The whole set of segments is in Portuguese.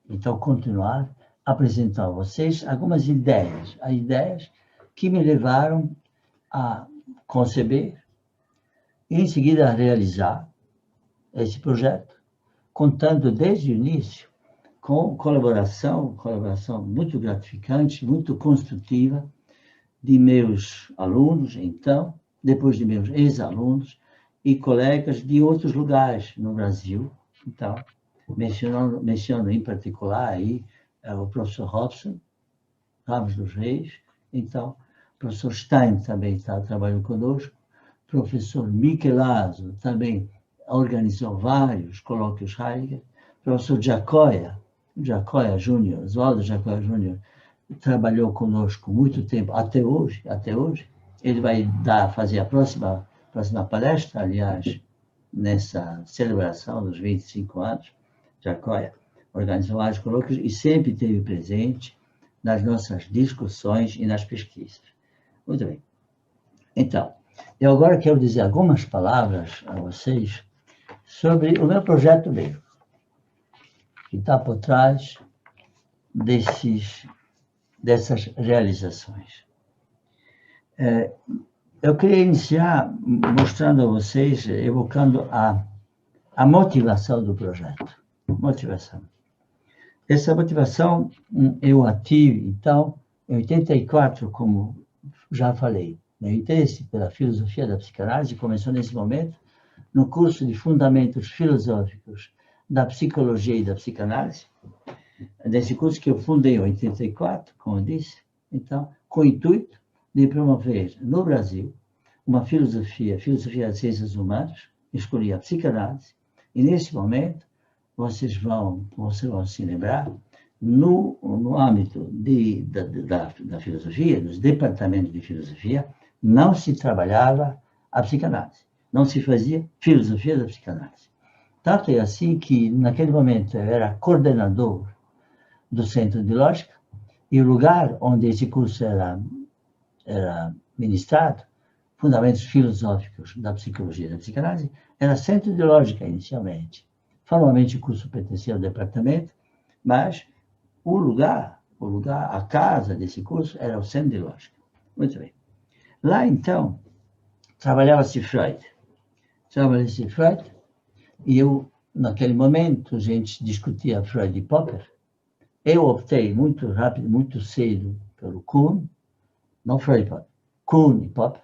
então, continuar apresentando a vocês algumas ideias que me levaram a conceber e, em seguida, a realizar esse projeto, contando desde o início com colaboração muito gratificante, muito construtiva, de meus alunos, então, depois de meus ex-alunos e colegas de outros lugares no Brasil. Então, menciono em particular aí o professor Robson Ramos dos Reis, então, o professor Stein também está trabalhando conosco, o professor Michelazzo também organizou vários colóquios Heidegger, o professor Giacoia Júnior, Oswaldo Giacoia Júnior, trabalhou conosco muito tempo, até hoje. Ele vai fazer a próxima palestra, aliás, nessa celebração dos 25 anos. Giacoia organizou vários colóquios e sempre esteve presente nas nossas discussões e nas pesquisas. Muito bem. Então, eu agora quero dizer algumas palavras a vocês sobre o meu projeto mesmo, que está por trás dessas realizações. Eu queria iniciar mostrando a vocês, evocando a motivação do projeto. Motivação. Essa motivação eu a tive, então, em 84, como já falei. Meu interesse pela filosofia da psicanálise começou nesse momento, no curso de Fundamentos Filosóficos da Psicologia e da Psicanálise, desse curso que eu fundei em 84, como eu disse, então, com o intuito de promover no Brasil uma filosofia das ciências humanas, escolhi a psicanálise, e nesse momento vocês vão se lembrar, no âmbito da filosofia, dos departamentos de filosofia, não se trabalhava a psicanálise, não se fazia filosofia da psicanálise. Tanto é assim que, naquele momento, eu era coordenador do Centro de Lógica, e o lugar onde esse curso era ministrado, Fundamentos Filosóficos da Psicologia e da Psicanálise, era Centro de Lógica, inicialmente. Formalmente, o curso pertencia ao departamento, mas o lugar, a casa desse curso era o Centro de Lógica. Muito bem. Lá, então, trabalhava-se Freud. E eu, naquele momento, a gente discutia Freud e Popper. Eu optei muito rápido, muito cedo, pelo Kuhn, não Freud e Popper, Kuhn e Popper.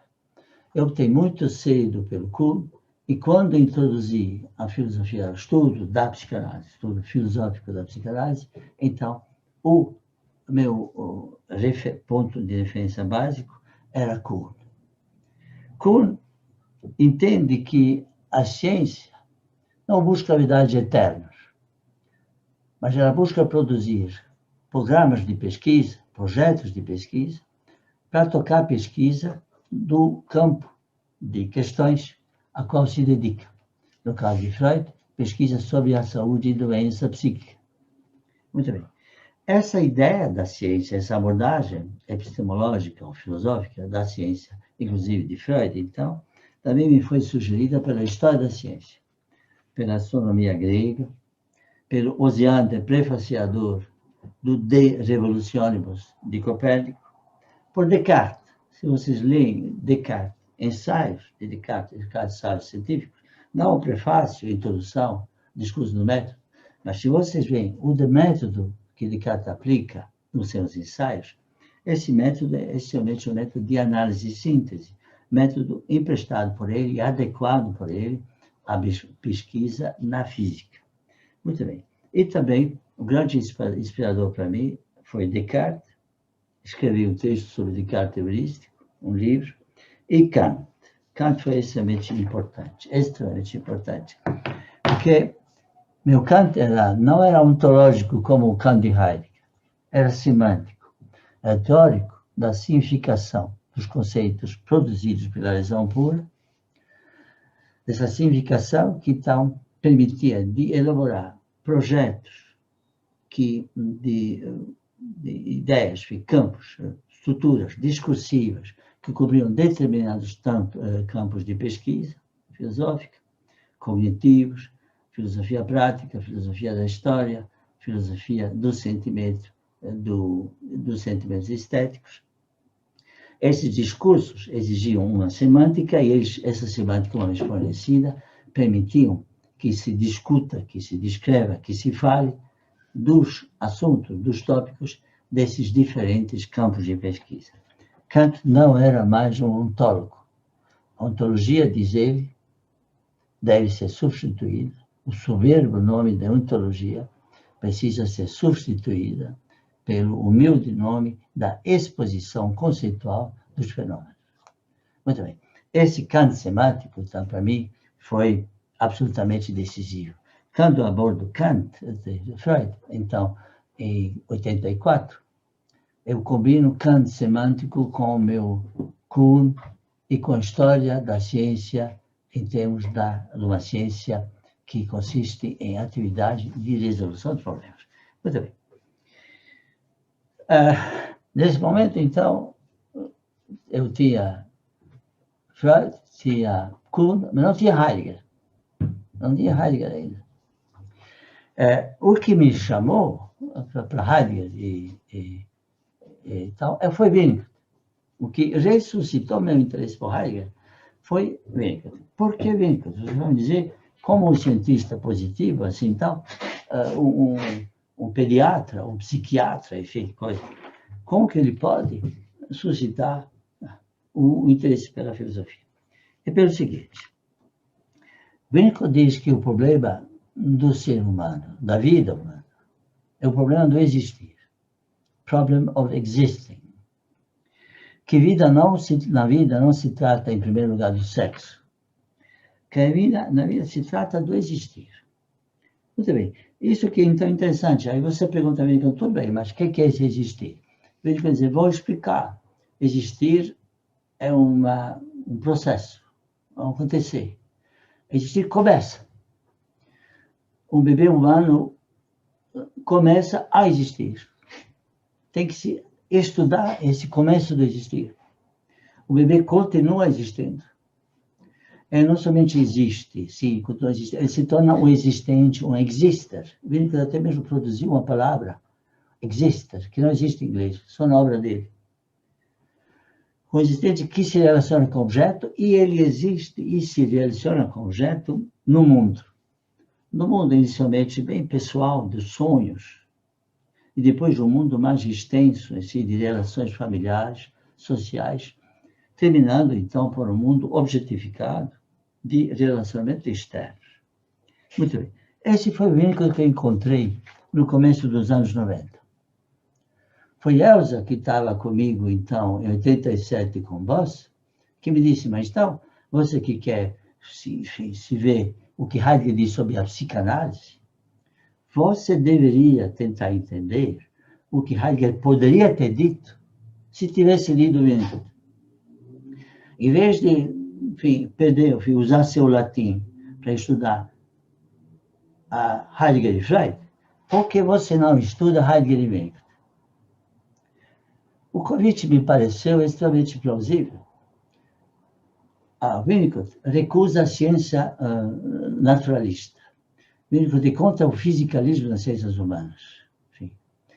Eu optei muito cedo pelo Kuhn, e quando introduzi a filosofia, o estudo da psicanálise, estudo filosófico da psicanálise, então, o meu ponto de referência básico era Kuhn. Kuhn entende que a ciência não busca verdades eternas, mas ela busca produzir programas de pesquisa, projetos de pesquisa, para tocar a pesquisa do campo de questões a qual se dedica. No caso de Freud, pesquisa sobre a saúde e doença psíquica. Muito bem. Essa ideia da ciência, essa abordagem epistemológica ou filosófica da ciência, inclusive de Freud, então, também me foi sugerida pela história da ciência, pela astronomia grega, pelo Osiander, prefaciador do De Revolutionibus de Copérnico, por Descartes. Se vocês leem Descartes, ensaios de Descartes, ensaios científicos, não o prefácio, a introdução, discurso do método, mas se vocês veem o método que Descartes aplica nos seus ensaios, esse método é essencialmente um método de análise e síntese, método emprestado por ele e adequado por ele à pesquisa na física. Muito bem. E também, o grande inspirador para mim foi Descartes. Escrevi um texto sobre Descartes heurístico, um livro, e Kant. Kant foi extremamente importante, porque meu Kant não era ontológico como o Kant de Heidegger, era semântico, era teórico da significação dos conceitos produzidos pela razão pura, dessa significação que então permitia de elaborar projetos de ideias, campos, estruturas discursivas que cobriam determinados campos de pesquisa filosófica, cognitivos, filosofia prática, filosofia da história, filosofia do sentimento, dos sentimentos estéticos. Esses discursos exigiam uma semântica e essa semântica, uma vez fornecida, permitiam que se discuta, que se descreva, que se fale dos assuntos, dos tópicos desses diferentes campos de pesquisa. Kant não era mais um ontólogo. A ontologia, diz ele, deve ser substituída. O soberbo nome da ontologia precisa ser substituída pelo humilde nome da exposição conceitual dos fenômenos. Muito bem. Esse Kant semântico, então, para mim, foi absolutamente decisivo. Quando eu abordo Kant, de Freud, então, em 84, eu combino Kant semântico com o meu Kuhn e com a história da ciência em termos de uma ciência que consiste em atividade de resolução de problemas. Muito bem. Nesse momento, então, eu tinha Freud, tinha Kuhn, mas não tinha Heidegger. Não tinha Heidegger ainda. O que me chamou para Heidegger e tal foi Winnicott. O que ressuscitou meu interesse por Heidegger foi Winnicott. Por que Winnicott? Vocês vão dizer, como um cientista positivo, assim, tal, um pediatra, um psiquiatra, enfim, coisa. Como que ele pode suscitar o interesse pela filosofia? É pelo seguinte, Winnicott diz que o problema do ser humano, da vida humana, é o problema do existir. Problem of existing. Que na vida não se trata, em primeiro lugar, do sexo. Que na vida se trata do existir. Muito bem. Isso que é então interessante. Aí você pergunta a mim, tudo bem, mas o que é esse existir? Eu vou dizer, vou explicar. Existir é um processo, vai acontecer. Existir começa. Um bebê humano começa a existir. Tem que se estudar esse começo do existir. O bebê continua existindo. Ele não somente existe, sim, continua existindo, ele se torna um existente, um exister. Winnicott até mesmo produziu uma palavra, exister, que não existe em inglês, só na obra dele. Um existente que se relaciona com o objeto e ele existe e se relaciona com o objeto no mundo. No mundo inicialmente bem pessoal, dos sonhos, e depois um mundo mais extenso, assim, de relações familiares, sociais, terminando então por um mundo objetificado de relacionamento externo. Muito bem. Esse foi o Winnicott que eu encontrei no começo dos anos 90. Foi Elsa que estava comigo, então, em 87 com Boss, que me disse, mas então, você que quer se ver o que Heidegger diz sobre a psicanálise, você deveria tentar entender o que Heidegger poderia ter dito se tivesse lido Winnicott. Em vez de, usar seu latim para estudar a Heidegger e Freud, por que você não estuda Heidegger e Winnicott? O convite me pareceu extremamente plausível. Winnicott recusa a ciência naturalista. Winnicott contra o fisicalismo das ciências humanas. Enfim,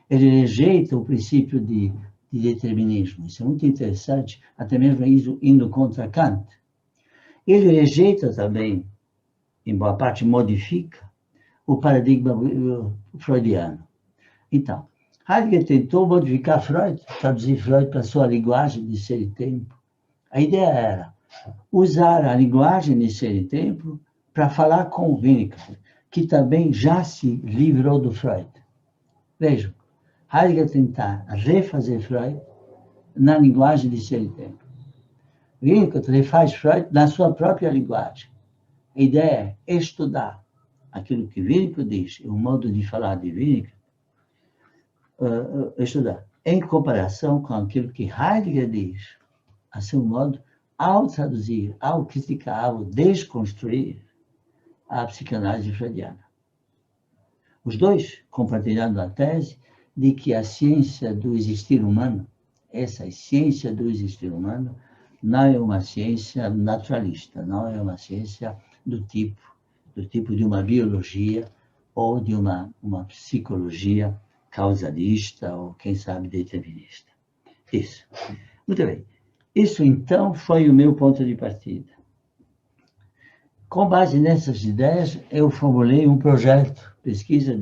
ele rejeita o princípio de determinismo. Isso é muito interessante, até mesmo indo contra Kant. Ele rejeita também, em boa parte modifica, o paradigma freudiano. Então, Heidegger tentou modificar Freud, traduzir Freud para a sua linguagem de ser e tempo. A ideia era usar a linguagem de ser e tempo para falar com o Winnicott, que também já se livrou do Freud. Vejam, Heidegger tentar refazer Freud na linguagem de ser e tempo. Winnicott refaz Freud na sua própria linguagem. A ideia é estudar aquilo que Winnicott diz, o modo de falar de Winnicott, estudar em comparação com aquilo que Heidegger diz, a seu modo, ao traduzir, ao criticar, ao desconstruir a psicanálise freudiana. Os dois compartilhando a tese de que a ciência do existir humano, essa ciência do existir humano, não é uma ciência naturalista, não é uma ciência do tipo de uma biologia ou de uma psicologia causalista, ou quem sabe determinista. Isso. Muito bem. Isso, então, foi o meu ponto de partida. Com base nessas ideias, eu formulei um projeto, pesquisa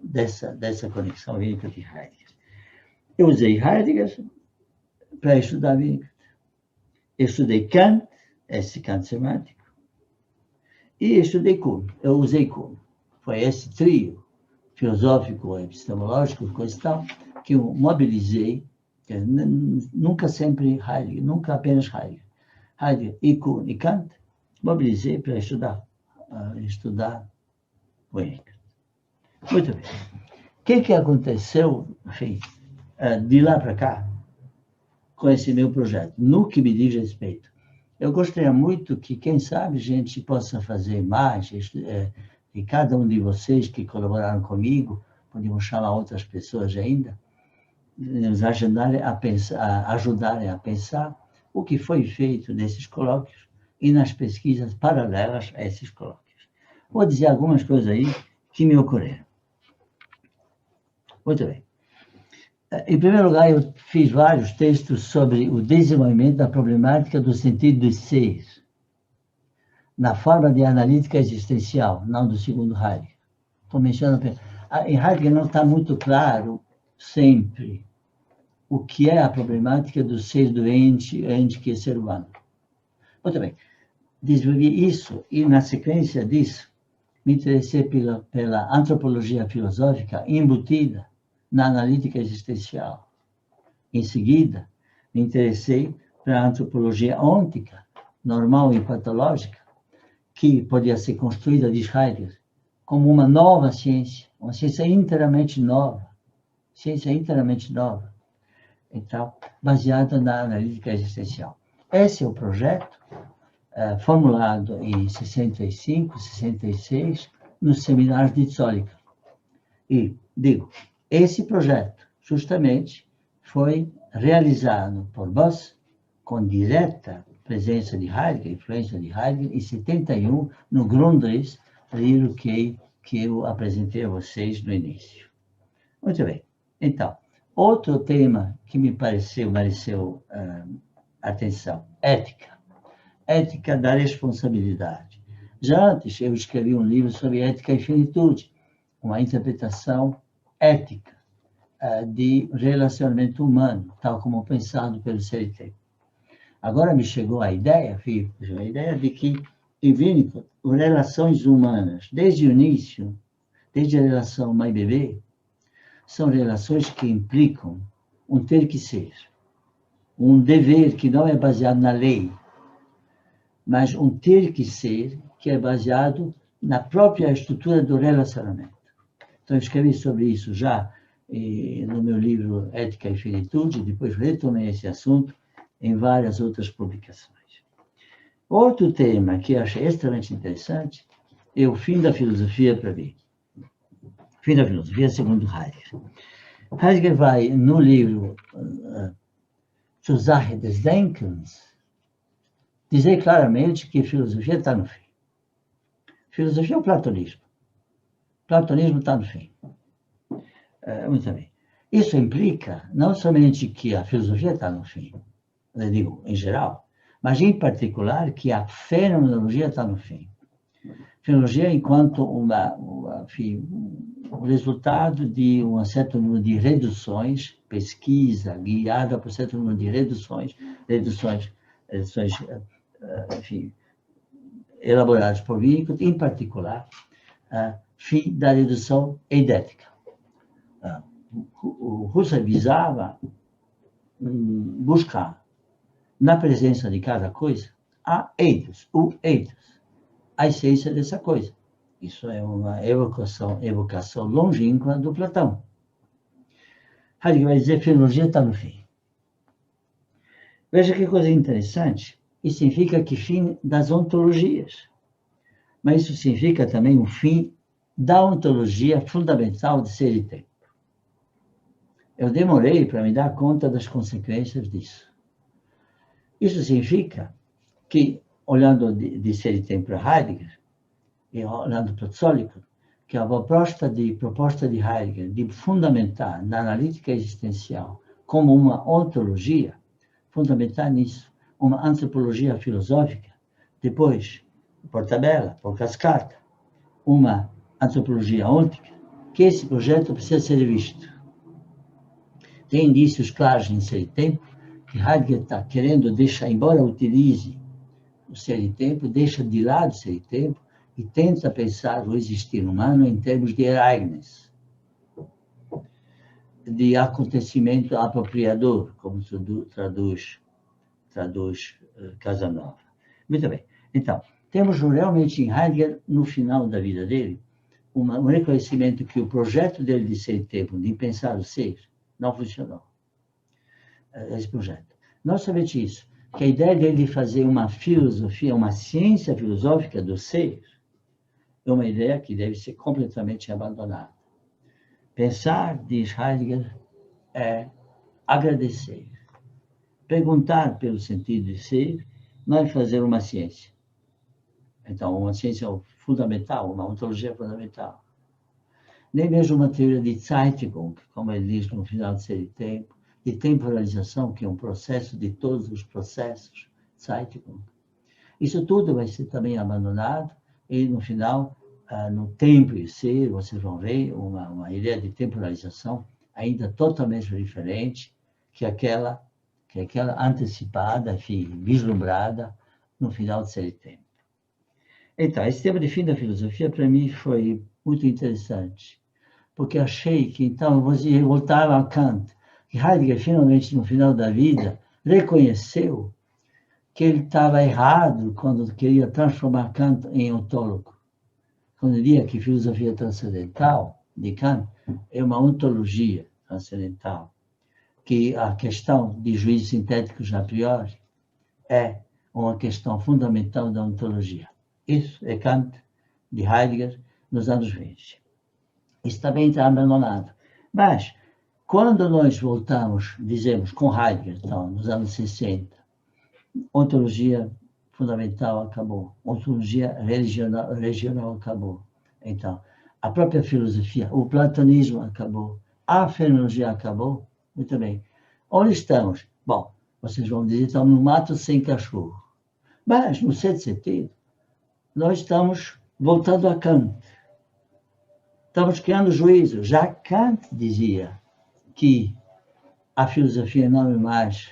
dessa conexão Winnicott e Heidegger. Eu usei Heidegger para estudar Winnicott. Eu estudei Kant, esse Kant semântico, e estudei Kuhn. Eu usei Kuhn. Foi esse trio filosófico, epistemológico, coisa e tal, que eu mobilizei, nunca sempre Heidegger, nunca apenas Heidegger. Heidegger e Kuhn e Kant, mobilizei para estudar Winnicott. Muito bem. O que aconteceu, enfim, de lá para cá, com esse meu projeto, no que me diz respeito? Eu gostaria muito que, quem sabe, a gente possa fazer mais, e cada um de vocês que colaboraram comigo, podemos chamar outras pessoas ainda, nos ajudarem a pensar o que foi feito nesses colóquios e nas pesquisas paralelas a esses colóquios. Vou dizer algumas coisas aí que me ocorreram. Muito bem. Em primeiro lugar, eu fiz vários textos sobre o desenvolvimento da problemática do sentido de ser, na forma de analítica existencial, não do segundo Heidegger. Estou mencionando. Em Heidegger não está muito claro sempre o que é a problemática do ser doente, que é ser humano. Muito bem. Desenvolvi isso e, na sequência disso, me interessei pela antropologia filosófica embutida na analítica existencial. Em seguida, me interessei pela antropologia ôntica, normal e patológica, que podia ser construída, diz Heidegger, como uma nova ciência, uma ciência inteiramente nova. Então, baseada na analítica existencial. Esse é o projeto formulado em 65, 66, nos seminários de Zollinger. E, digo, esse projeto, justamente, foi realizado por Buss, com direta presença de Heidegger, influência de Heidegger, em 71, no Grundrisse, livro que eu apresentei a vocês no início. Muito bem. Então, outro tema que me mereceu atenção, ética. Ética da responsabilidade. Já antes eu escrevi um livro sobre ética e finitude, uma interpretação ética de relacionamento humano, tal como pensado pelo CLT. Agora me chegou a ideia de que em Winnicott, relações humanas, desde o início, desde a relação mãe-bebê, são relações que implicam um ter que ser, um dever que não é baseado na lei, mas um ter que ser que é baseado na própria estrutura do relacionamento. Então, eu escrevi sobre isso já no meu livro Ética e Finitude, depois retomei esse assunto em várias outras publicações. Outro tema que eu achei extremamente interessante é o fim da filosofia para mim. Fim da filosofia segundo Heidegger. Heidegger vai, no livro Zur Sache des Denkens, dizer claramente que a filosofia está no fim. Filosofia é o platonismo. Platonismo está no fim. Muito bem. Isso implica não somente que a filosofia está no fim, eu digo em geral, mas em particular que a fenomenologia está no fim. Fenomenologia enquanto o resultado de um certo número de reduções, pesquisa guiada por um certo número de reduções, enfim, elaboradas por Winnicott, em particular, fim da redução eidética. O Husserl visava buscar, na presença de cada coisa, o eidos, a essência dessa coisa. Isso é uma evocação longínqua do Platão. Heidegger vai dizer que a filologia está no fim. Veja que coisa interessante. Isso significa que fim das ontologias. Mas isso significa também o fim da ontologia fundamental de ser e tempo. Eu demorei para me dar conta das consequências disso. Isso significa que, olhando de ser e tempo para Heidegger, e olhando para Zollikow, que a proposta de Heidegger de fundamentar na analítica existencial como uma ontologia, fundamentar nisso uma antropologia filosófica, depois, por tabela, por cascata, uma antropologia ôntica, que esse projeto precisa ser visto. Tem indícios claros em Ser e Tempo que Heidegger está querendo deixar, embora utilize o Ser e Tempo, deixa de lado o Ser e Tempo e tenta pensar o existir humano em termos de Ereignis, de acontecimento apropriador, como traduz Casanova. Muito bem. Então, temos realmente em Heidegger, no final da vida dele, um reconhecimento que o projeto dele de Ser e Tempo, de pensar o ser, não funcionou. Esse projeto. Não somente isso, que a ideia dele de fazer uma filosofia, uma ciência filosófica do ser, é uma ideia que deve ser completamente abandonada. Pensar, diz Heidegger, é agradecer. Perguntar pelo sentido de ser não é fazer uma ciência. Então, uma ciência fundamental, uma ontologia fundamental. Nem mesmo uma teoria de Zeitgeist, como ele diz no final de Ser e Tempo, de temporalização, que é um processo de todos os processos, Zeitgeist. Isso tudo vai ser também abandonado e, no final, no tempo e ser, vocês vão ver uma ideia de temporalização ainda totalmente diferente que aquela antecipada, enfim, vislumbrada no final de Ser e Tempo. Então, esse tema de fim da filosofia, para mim, foi muito interessante, porque achei que, então, você voltava a Kant, que Heidegger, finalmente, no final da vida, reconheceu que ele estava errado quando queria transformar Kant em ontólogo. Quando dizia que filosofia transcendental de Kant é uma ontologia transcendental, que a questão de juízos sintéticos a priori é uma questão fundamental da ontologia. Isso é Kant, de Heidegger, nos anos 20. Isso também está abandonado. Mas, quando nós voltamos, dizemos, com Heidegger, então, nos anos 60, ontologia fundamental acabou, ontologia regional acabou. Então, a própria filosofia, o platonismo acabou, a fenomenologia acabou. Muito bem. Onde estamos? Bom, vocês vão dizer, estamos no mato sem cachorro. Mas, no certo sentido, nós estamos voltando a Kant. Estamos criando juízo. Já Kant dizia que a filosofia não é mais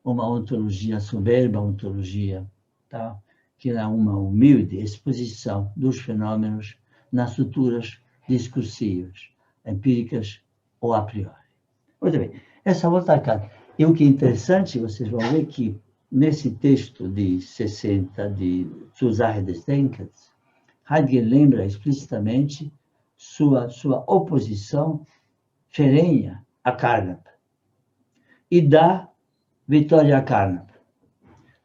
uma ontologia soberba, ontologia, tá? Que é uma humilde exposição dos fenômenos nas estruturas discursivas, empíricas ou a priori. Muito bem, essa volta a Kant. E o que é interessante, vocês vão ver que nesse texto de 60 de Zusage des Denkens, Heidegger lembra explicitamente sua oposição ferrenha a Carnap e dá vitória a Carnap.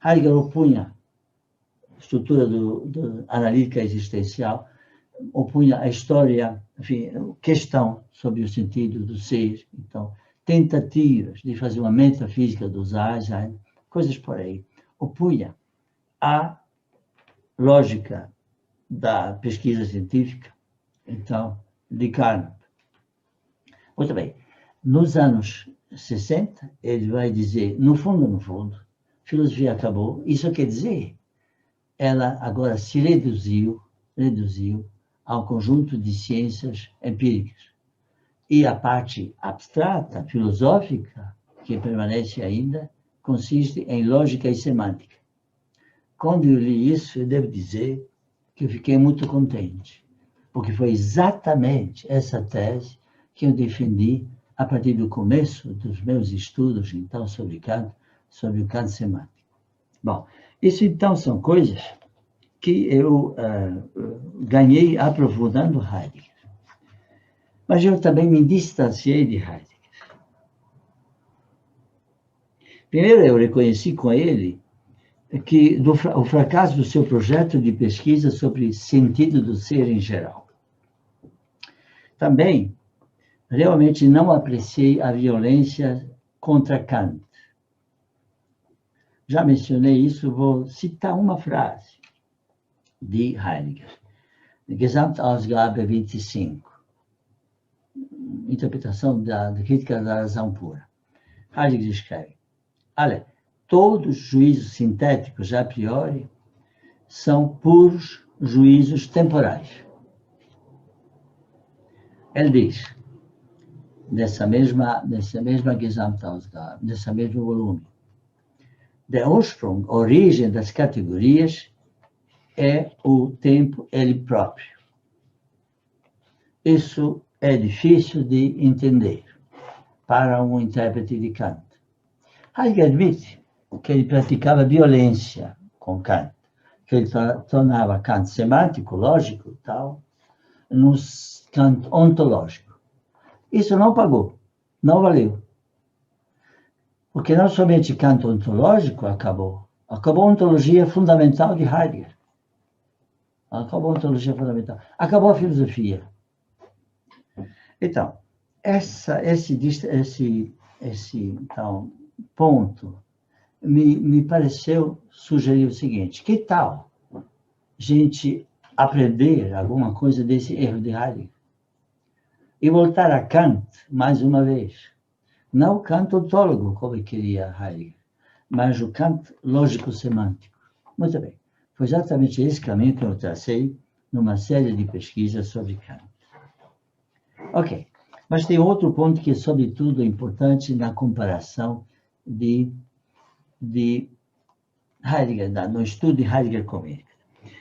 Heidegger opunha a estrutura do analítica existencial, opunha a história, enfim, questão sobre o sentido do ser, então, tentativas de fazer uma metafísica do Dasein, coisas por aí. Opunha a lógica da pesquisa científica, então, de Carnap. Muito bem. Nos anos 60, ele vai dizer, no fundo, filosofia acabou. Isso quer dizer, ela agora se reduziu ao conjunto de ciências empíricas. E a parte abstrata, filosófica, que permanece ainda, consiste em lógica e semântica. Quando eu li isso, eu devo dizer que eu fiquei muito contente, porque foi exatamente essa tese que eu defendi a partir do começo dos meus estudos, então, sobre Kant, sobre o Kant semântico. Bom, isso, então, são coisas que eu ganhei aprofundando Heidegger. Mas eu também me distanciei de Heidegger. Primeiro, eu reconheci com ele que o fracasso do seu projeto de pesquisa sobre sentido do ser em geral. Também, realmente não apreciei a violência contra Kant. Já mencionei isso, vou citar uma frase de Heidegger. Gesamtausgabe 25. Interpretação da crítica da razão pura. Heidegger escreve: olha, todos os juízos sintéticos, a priori, são puros juízos temporais. Ele diz, nessa mesma Gesamtausgabe, nesse mesmo volume, der Ursprung, a origem das categorias, é o tempo ele próprio. Isso é difícil de entender para um intérprete de Kant. Heidegger admite que ele praticava violência com Kant, que ele tornava Kant semântico, lógico, tal, num Kant ontológico. Isso não pagou, não valeu. Porque não somente Kant ontológico acabou a ontologia fundamental de Heidegger. Acabou a ontologia fundamental. Acabou a filosofia. Então, esse então, ponto me pareceu sugerir o seguinte: que tal a gente aprender alguma coisa desse erro de Heidegger e voltar a Kant mais uma vez? Não o Kant ontólogo, como queria Heidegger, mas o Kant lógico-semântico. Muito bem. Foi exatamente esse caminho que eu tracei numa série de pesquisas sobre Kant. Ok. Mas tem outro ponto que é, sobretudo, importante na comparação de Heidegger, no estudo de Heidegger com ele.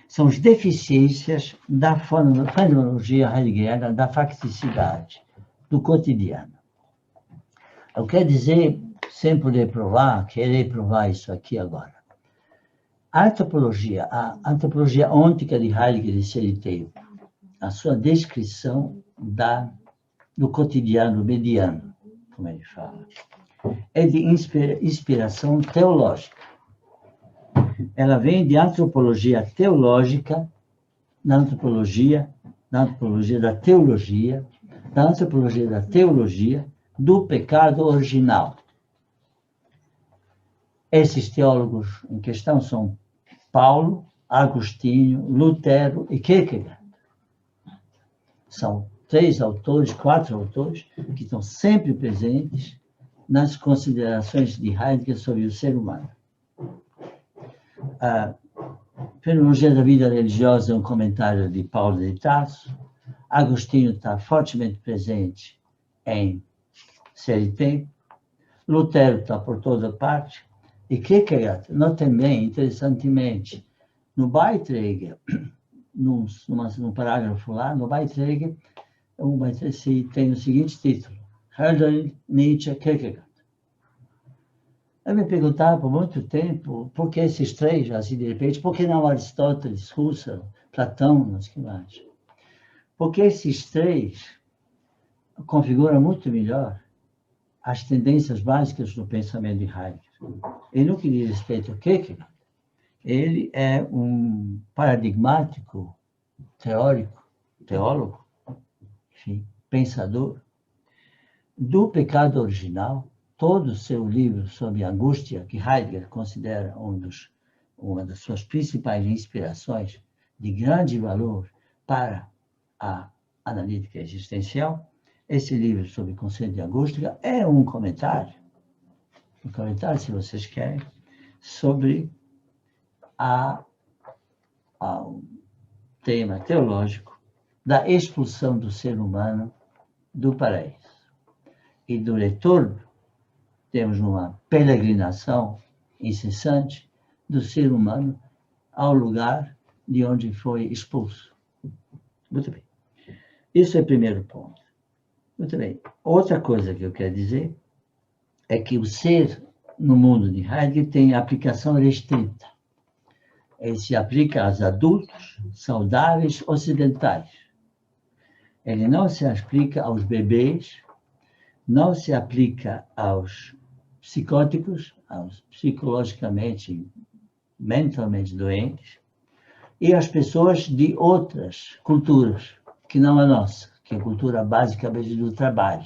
São as deficiências da fenomenologia heideggeriana da facticidade, do cotidiano. Eu quero dizer, sem poder querer provar isso aqui agora. A antropologia ôntica de Heidegger de Ser e Tempo, a sua descrição do cotidiano mediano, como ele fala, é de inspiração teológica. Ela vem de antropologia teológica, da antropologia da teologia, do pecado original. Esses teólogos em questão são Paulo, Agostinho, Lutero e Kierkegaard. São 4 autores que estão sempre presentes nas considerações de Heidegger sobre o ser humano. A Fenomenologia da Vida Religiosa é um comentário de Paulo de Tarso. Agostinho está fortemente presente em Ser e Tempo. Lutero está por toda parte. E Kierkegaard, também, interessantemente, no Beiträge, num parágrafo lá, no Beiträge, tem o seguinte título: Hölderlin, Nietzsche, Kierkegaard. Eu me perguntava por muito tempo por que esses três, assim de repente, por que não Aristóteles, Husserl, Platão, mas que mais? Porque esses três configuram muito melhor as tendências básicas do pensamento de Heidegger. E no que diz respeito a Kierkegaard, ele é um paradigmático teólogo, enfim, pensador do pecado original. Todo o seu livro sobre angústia, que Heidegger considera uma das suas principais inspirações de grande valor para a analítica existencial, esse livro sobre o conceito de angústia é um comentário, se vocês querem, sobre o tema teológico da expulsão do ser humano do paraíso e do retorno. Temos uma peregrinação incessante do ser humano ao lugar de onde foi expulso. Muito bem. Isso é o primeiro ponto. Muito bem. Outra coisa que eu quero dizer é que o ser no mundo de Heidegger tem aplicação restrita. Ele se aplica aos adultos saudáveis ocidentais. Ele não se aplica aos bebês, não se aplica aos psicóticos, aos psicologicamente, mentalmente doentes, e às pessoas de outras culturas, que não a nossa, que é a cultura basicamente do trabalho.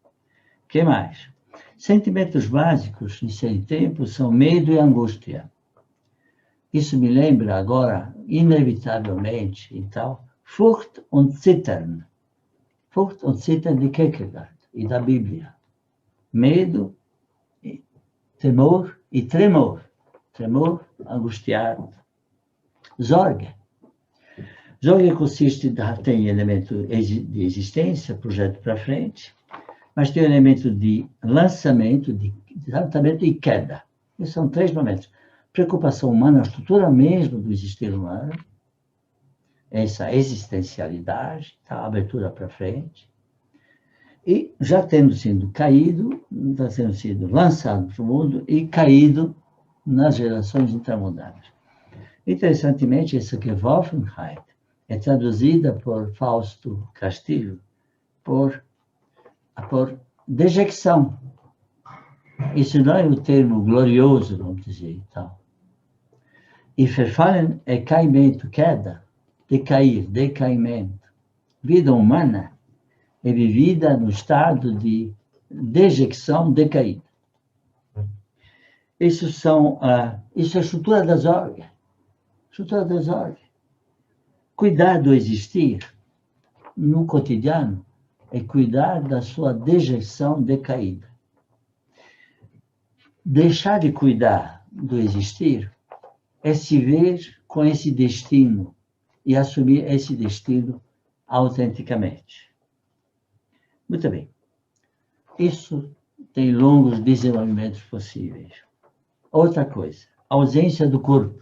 O que mais? Sentimentos básicos em Ser e Tempo são medo e angústia. Isso me lembra agora, inevitavelmente, então, Furcht und Zittern. Furcht und Zittern de Kierkegaard e da Bíblia. Medo, temor e tremor. Tremor, angustiado. Sorge. Sorge consiste, tem elemento de existência, projeto para frente, mas tem um elemento de lançamento, de tratamento e queda. Esses são 3 momentos. Preocupação humana, a estrutura mesmo do existir humano, essa existencialidade, a abertura para frente, e já tendo sido caído, já tendo sido lançado para o mundo e caído nas gerações intramundanas. Interessantemente, essa Geworfenheit é traduzida por Fausto Castilho por dejecção. Isso não é o termo glorioso, vamos dizer, então. E verfallen é caimento, queda, decair, decaimento. Vida humana é vivida no estado de dejecção, decaída. Isso é a estrutura das orgas. Estrutura das orgas. Cuidar do existir no cotidiano é cuidar da sua dejecção decaída. Deixar de cuidar do existir é se ver com esse destino e assumir esse destino autenticamente. Muito bem. Isso tem longos desenvolvimentos possíveis. Outra coisa, ausência do corpo.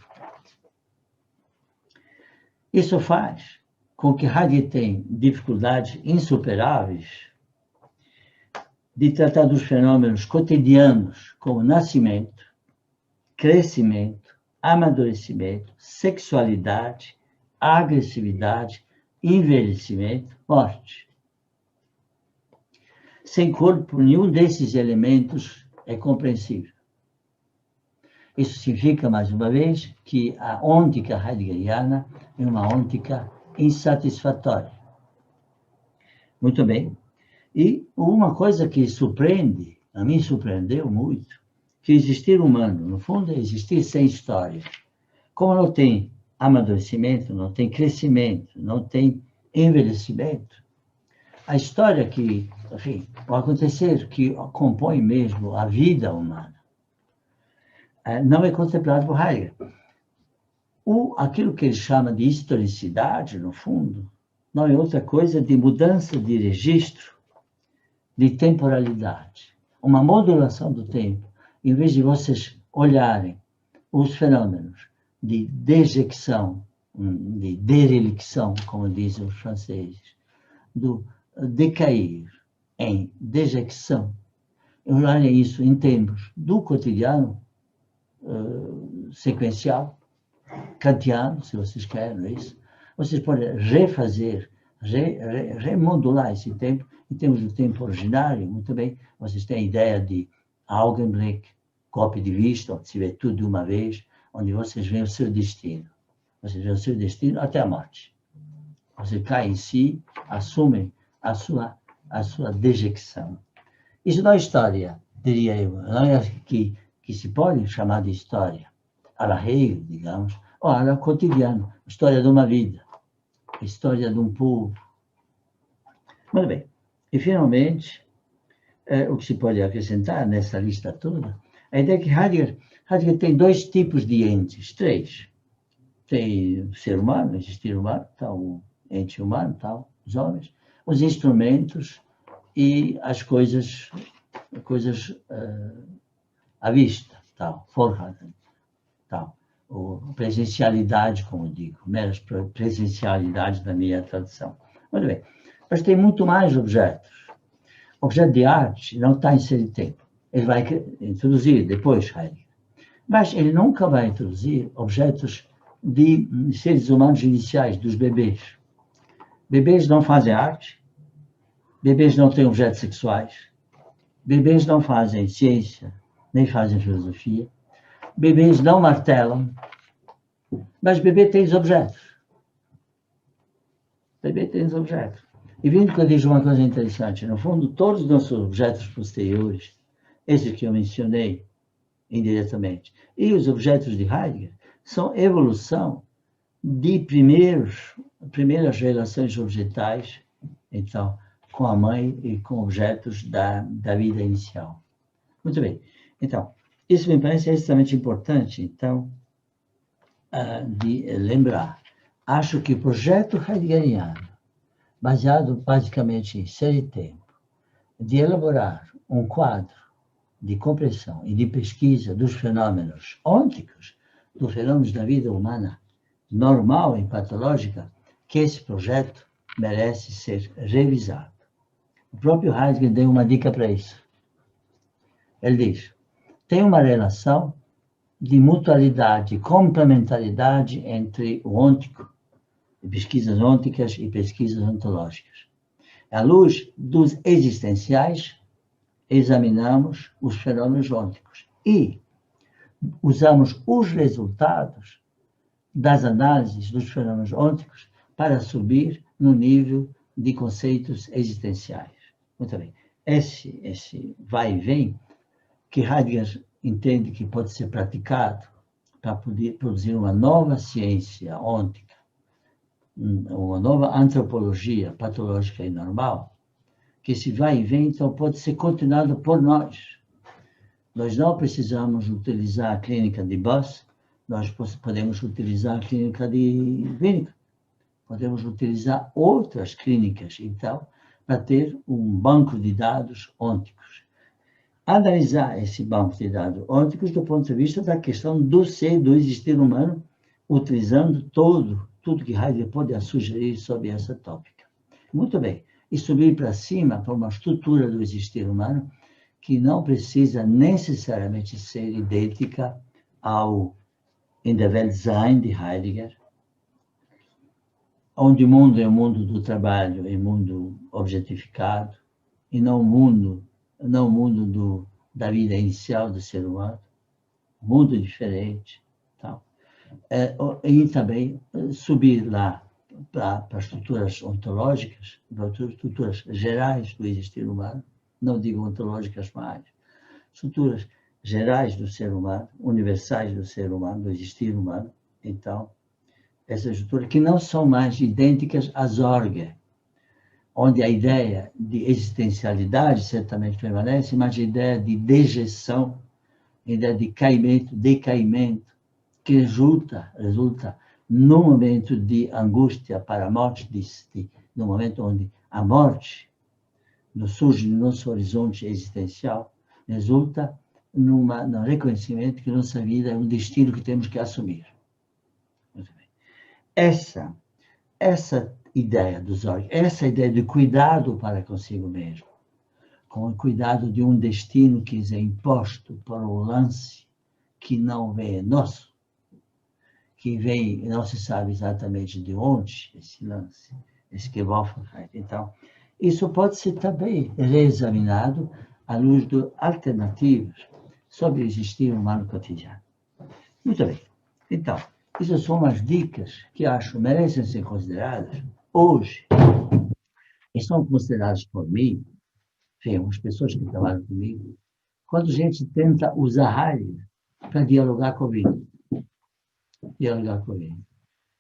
Isso faz com que Heidegger tenha dificuldades insuperáveis de tratar dos fenômenos cotidianos como nascimento, crescimento, amadurecimento, sexualidade, agressividade, envelhecimento, morte. Sem corpo, nenhum desses elementos é compreensível. Isso significa, mais uma vez, que a ôntica heideggeriana é uma ôntica insatisfatória. Muito bem. E uma coisa que surpreende, a mim surpreendeu muito, que existir humano, no fundo, é existir sem história. Como não tem amadurecimento, não tem crescimento, não tem envelhecimento, a história que, enfim, o acontecer que compõe mesmo a vida humana, não é contemplado por Heidegger. Aquilo que ele chama de historicidade, no fundo, não é outra coisa de mudança de registro, de temporalidade. Uma modulação do tempo. Em vez de vocês olharem os fenômenos de dejecção, de derelicção, como dizem os franceses, do decair em dejecção, olharem isso em termos do cotidiano, sequencial, kantiano, se vocês querem isso, vocês podem refazer, remodular esse tempo em termos do tempo originário. Muito bem, vocês têm a ideia de Augenblick, golpe de vista, onde se vê tudo de uma vez, onde vocês veem o seu destino. Vocês veem o seu destino até a morte. Você cai em si, assumem a sua dejecção. Isso não é história, diria eu, não é que se pode chamar de história, a la Hegel, digamos, ou a la cotidiano, história de uma vida, história de um povo. Muito bem. E, finalmente, o que se pode acrescentar nessa lista toda, a ideia que Heidegger tem 2 tipos de entes, 3. Tem o ser humano, existir humano, tal, o ente humano, tal, os homens, os instrumentos e as coisas à vista, tal, Vorhanden, tal, presencialidade, como digo, meras presencialidade da minha tradução. Muito bem, mas tem muito mais objetos. Objeto de arte não está inserido em tempo. Ele vai introduzir depois, Heidegger. Mas ele nunca vai introduzir objetos de seres humanos iniciais, dos bebês. Bebês não fazem arte, bebês não têm objetos sexuais, bebês não fazem ciência, nem fazem filosofia, bebês não martelam, mas bebê tem os objetos. Bebê tem os objetos. E vindo que eu digo uma coisa interessante, no fundo, todos os nossos objetos posteriores, esses que eu mencionei indiretamente, e os objetos de Heidegger, são evolução de primeiras relações objetais, então, com a mãe e com objetos da vida inicial. Muito bem. Então, isso me parece extremamente importante, então, de lembrar. Acho que o projeto heideggeriano, baseado basicamente em ser e tempo, de elaborar um quadro de compreensão e de pesquisa dos fenômenos ônticos, dos fenômenos da vida humana normal e patológica, que esse projeto merece ser revisado. O próprio Heidegger deu uma dica para isso. Ele diz, tem uma relação de mutualidade, complementaridade entre o ôntico, pesquisas ônticas e pesquisas ontológicas. À luz dos existenciais, examinamos os fenômenos ônticos e usamos os resultados das análises dos fenômenos ônticos para subir no nível de conceitos existenciais. Muito bem. Esse vai e vem que Heidegger entende que pode ser praticado para poder produzir uma nova ciência ôntica, uma nova antropologia patológica e normal, que esse vai e vem, então, pode ser continuado por nós. Nós não precisamos utilizar a clínica de Buss, nós podemos utilizar a clínica de Winnicott, podemos utilizar outras clínicas, então, para ter um banco de dados ônticos. Analisar esse banco de dados ônticos do ponto de vista da questão do ser, do existir humano, utilizando tudo que Heidegger pode sugerir sobre essa tópica. Muito bem. E subir para cima, para uma estrutura do existir humano, que não precisa necessariamente ser idêntica ao In der Welt sein de Heidegger, onde o mundo é o mundo do trabalho, é o mundo objetificado, e não o mundo da vida inicial do ser humano, mundo diferente. Tal. E também subir lá para estruturas ontológicas, para estruturas gerais do existir humano, não digo ontológicas, mas estruturas gerais do ser humano, universais do ser humano, do existir humano. Então, essas estruturas que não são mais idênticas às orgas, onde a ideia de existencialidade certamente permanece, mas a ideia de dejeção, a ideia de caimento, decaimento, que resulta num momento de angústia para a morte, no momento onde a morte surge no nosso horizonte existencial, resulta num reconhecimento que nossa vida é um destino que temos que assumir. Muito bem. Essa ideia dos órgãos, essa ideia de cuidado para consigo mesmo, com o cuidado de um destino que é imposto por um lance que não é nosso, que vem, não se sabe exatamente de onde, esse lance, esse Gewaltigkeit. Então, isso pode ser também reexaminado à luz de alternativas sobre o existir humano cotidiano. Muito bem. Então, essas são umas dicas que acho merecem ser consideradas hoje, e são consideradas por mim, enfim, as pessoas que trabalham comigo, quando a gente tenta usar Heidegger para dialogar comigo.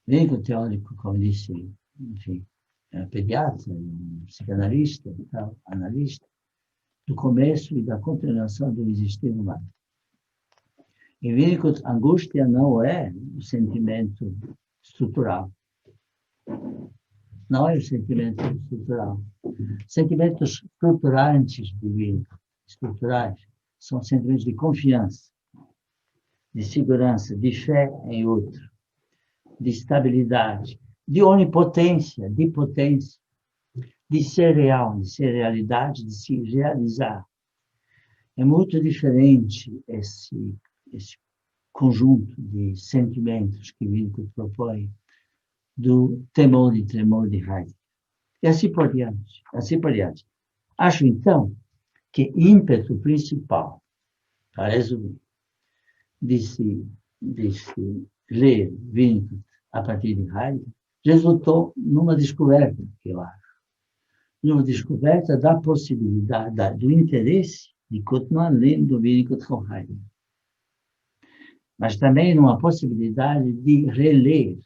Vem com o teórico, como disse, enfim, pediatra, psicanalista, tal, analista, do começo e da continuação do existir humano. Em Winnicott, angústia não é o sentimento estrutural. Não é o sentimento estrutural. Sentimentos estruturantes de Winnicott, estruturais, são sentimentos de confiança, de segurança, de fé em outro, de estabilidade, de onipotência, de potência, de ser real, de ser realidade, de se realizar. É muito diferente esse conjunto de sentimentos que Winnicott propõe do temor e tremor de Heidegger. E assim por diante, assim por diante. Acho, então, que ímpeto principal, para resumir, de se ler Winnicott a partir de Heidegger, resultou numa descoberta, que eu acho. Numa descoberta da possibilidade, do interesse de continuar lendo Winnicott com Heidegger. mas também numa possibilidade de reler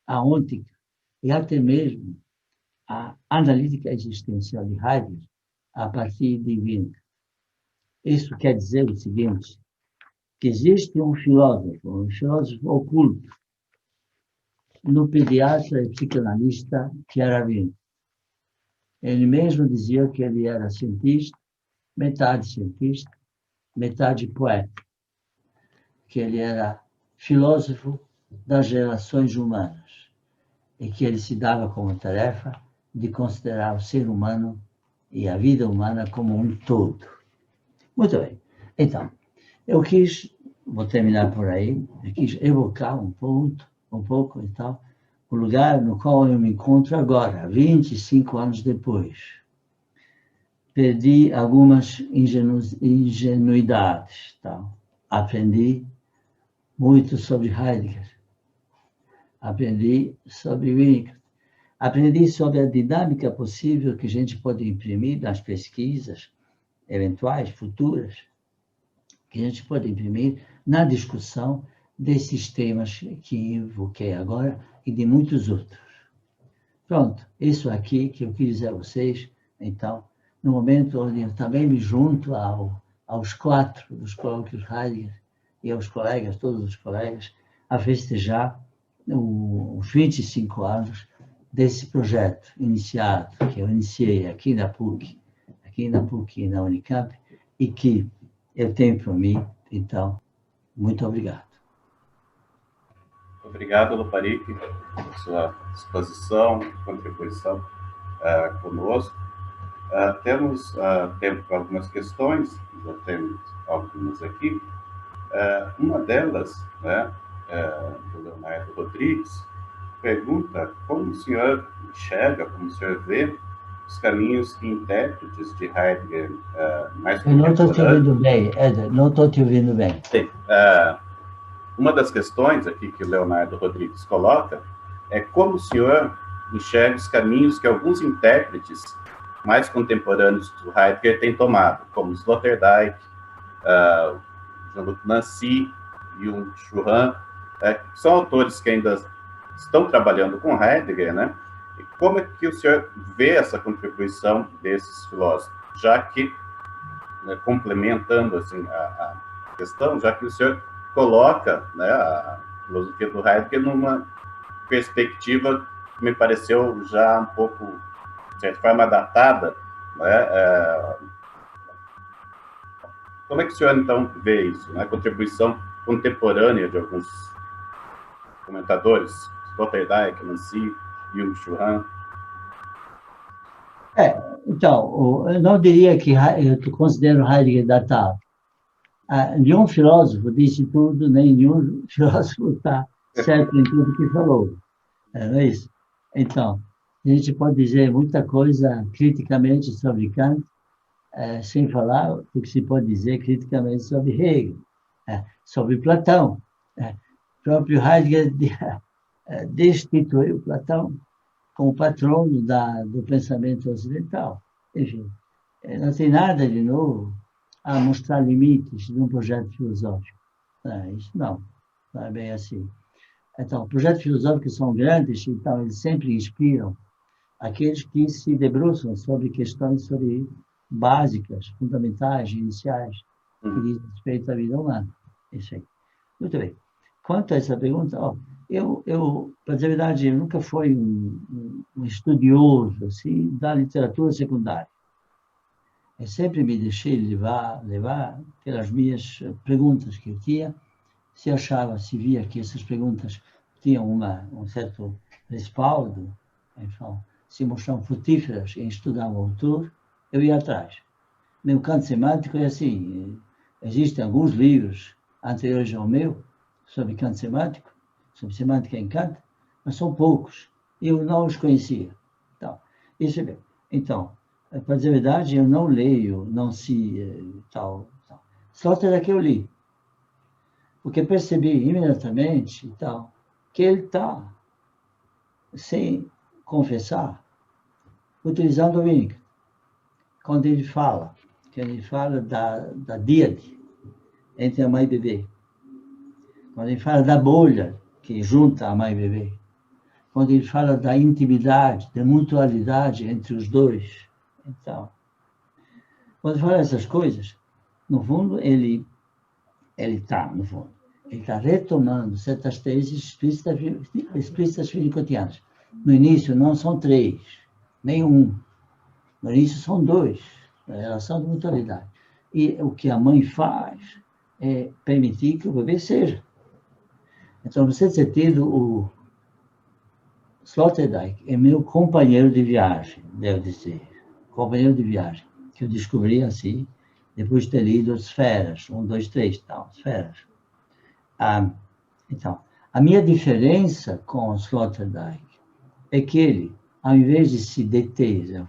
a ôntica e até mesmo a analítica existencial de Heidegger a partir de Wien. Isso quer dizer o seguinte, que existe um filósofo oculto, no pediatra e psicanalista que era Wien. Ele mesmo dizia que ele era cientista, metade poeta, que ele era filósofo das relações humanas e que ele se dava como tarefa de considerar o ser humano e a vida humana como um todo. Muito bem. Então, vou terminar por aí, eu quis evocar um pouco, então, o lugar no qual eu me encontro agora, 25 anos depois. Perdi algumas ingenuidades. Então, aprendi muito sobre Heidegger. Aprendi sobre Winnicott. Aprendi sobre a dinâmica possível que a gente pode imprimir nas pesquisas eventuais, futuras, que a gente pode imprimir na discussão desses temas que invoquei agora e de muitos outros. Pronto, isso aqui que eu quis dizer a vocês, então, no momento onde eu também me junto aos 4 dos colóquios Heidegger e aos colegas, todos os colegas, a festejar os 25 anos desse projeto iniciado, que eu iniciei aqui na PUC e na Unicamp, e que eu tenho para mim. Então, muito obrigado. Obrigado, Luparic, pela sua disposição, contribuição conosco. Temos tempo para algumas questões, já temos algumas aqui. Uma delas, né, do Leonardo Rodrigues, pergunta como o senhor enxerga, como o senhor vê os caminhos e intérpretes de Heidegger mais contemporâneos. Eu não estou te ouvindo bem, Éder, não estou te ouvindo bem. Sim. Uma das questões aqui que o Leonardo Rodrigues coloca é como o senhor enxerga os caminhos que alguns intérpretes mais contemporâneos do Heidegger têm tomado, como Sloterdijk, Jean-Luc Nancy, Byung-Chul Han, que são autores que ainda estão trabalhando com Heidegger, né? E como é que o senhor vê essa contribuição desses filósofos? Já que, né, complementando assim, a questão, já que o senhor coloca, né, a filosofia do Heidegger numa perspectiva que me pareceu já um pouco, de certa forma, datada, né? Como é que o senhor, então, vê isso, né? A contribuição contemporânea de alguns comentadores, Sloterdijk, Nancy, Byung-Chul Han? Então, eu não diria que eu considero Heidegger datado. Nenhum filósofo disse tudo, nem nenhum filósofo está certo em tudo que falou. Não é isso? Então, a gente pode dizer muita coisa criticamente sobre Kant, sem falar o que se pode dizer criticamente sobre Hegel, sobre Platão. O próprio Heidegger destituiu Platão como patrono do pensamento ocidental. Enfim, não tem nada de novo a mostrar limites de um projeto filosófico. Isso não é bem assim. Então, projetos filosóficos são grandes, então eles sempre inspiram aqueles que se debruçam sobre questões básicas, fundamentais, iniciais, que dizem respeito à vida humana. Isso aí. Muito bem. Quanto a essa pergunta, para dizer a verdade, eu nunca fui um estudioso assim, da literatura secundária. Eu sempre me deixei levar pelas minhas perguntas que eu tinha. Se via que essas perguntas tinham um certo respaldo, então, se mostravam frutíferas em estudar o autor, eu ia atrás. Meu campo semântico é assim, existem alguns livros anteriores ao meu, sobre Kant semântico, sobre semântica em Kant, mas são poucos. Eu não os conhecia. Então, isso é bem. Então, para dizer a verdade, eu não leio, não se tal. Sloterdijk eu li, porque percebi imediatamente tal, que ele está, sem confessar, utilizando o Winnicott. Quando ele fala da díade entre a mãe e o bebê. quando ele fala da bolha que junta a mãe e o bebê, quando ele fala da intimidade, da mutualidade entre os dois. Então, quando fala essas coisas, no fundo, ele está retomando certas teses explícitas Winnicottianas. No início, não são 3, nem 1. No início, são 2, a relação de mutualidade. E o que a mãe faz é permitir que o bebê seja. Então, você ter tido o Sloterdijk é meu companheiro de viagem, devo dizer. Companheiro de viagem, que eu descobri assim, depois de ter lido Esferas, 1, 2, 3, tal, Esferas. Então, a minha diferença com o Sloterdijk é que ele, ao invés de se deter,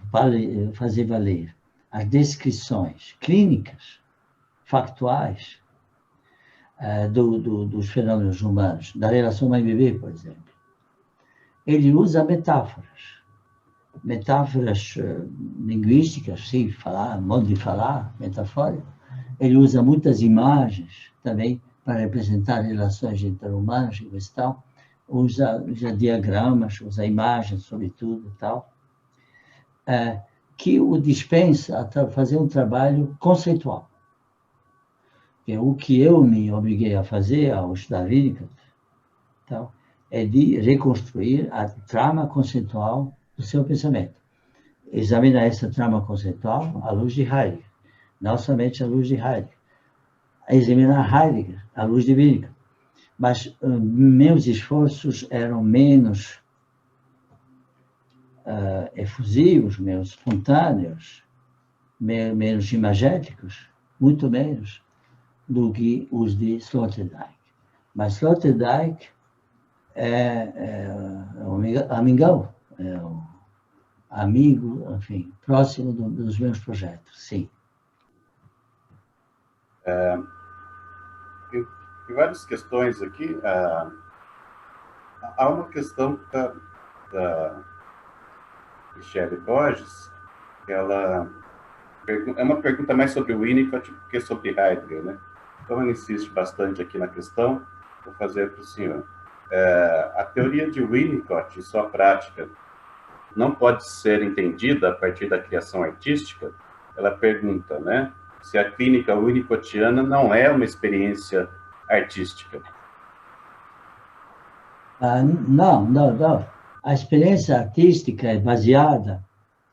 fazer valer as descrições clínicas, factuais, dos fenômenos humanos, da relação mãe-bebê, por exemplo, ele usa metáforas linguísticas, sim, modo de falar, metafórico. Ele usa muitas imagens também para representar relações interhumanas e tal. Usa diagramas, usa imagens, sobretudo, e tal, que o dispensa a fazer um trabalho conceitual. Que é o que eu me obriguei a fazer ao estudar Winnicott, então, é de reconstruir a trama conceitual do seu pensamento. Examinar essa trama conceitual à luz de Heidegger, não somente à luz de Heidegger. Examinar Heidegger à luz de Winnicott. Mas meus esforços eram menos efusivos, menos espontâneos, menos imagéticos, muito menos do que os de Sloterdijk. Mas Sloterdijk é um amigão, é um amigo, enfim, próximo dos meus projetos, sim. Tem várias questões aqui. Há uma questão da Michele Borges, que ela é uma pergunta mais sobre o Winnicott do que sobre Heidegger, né? Então, ela insiste bastante aqui na questão. Vou fazer para o senhor. A teoria de Winnicott e sua prática não pode ser entendida a partir da criação artística? Ela pergunta, né? Se a clínica winnicottiana não é uma experiência artística. Não. A experiência artística é baseada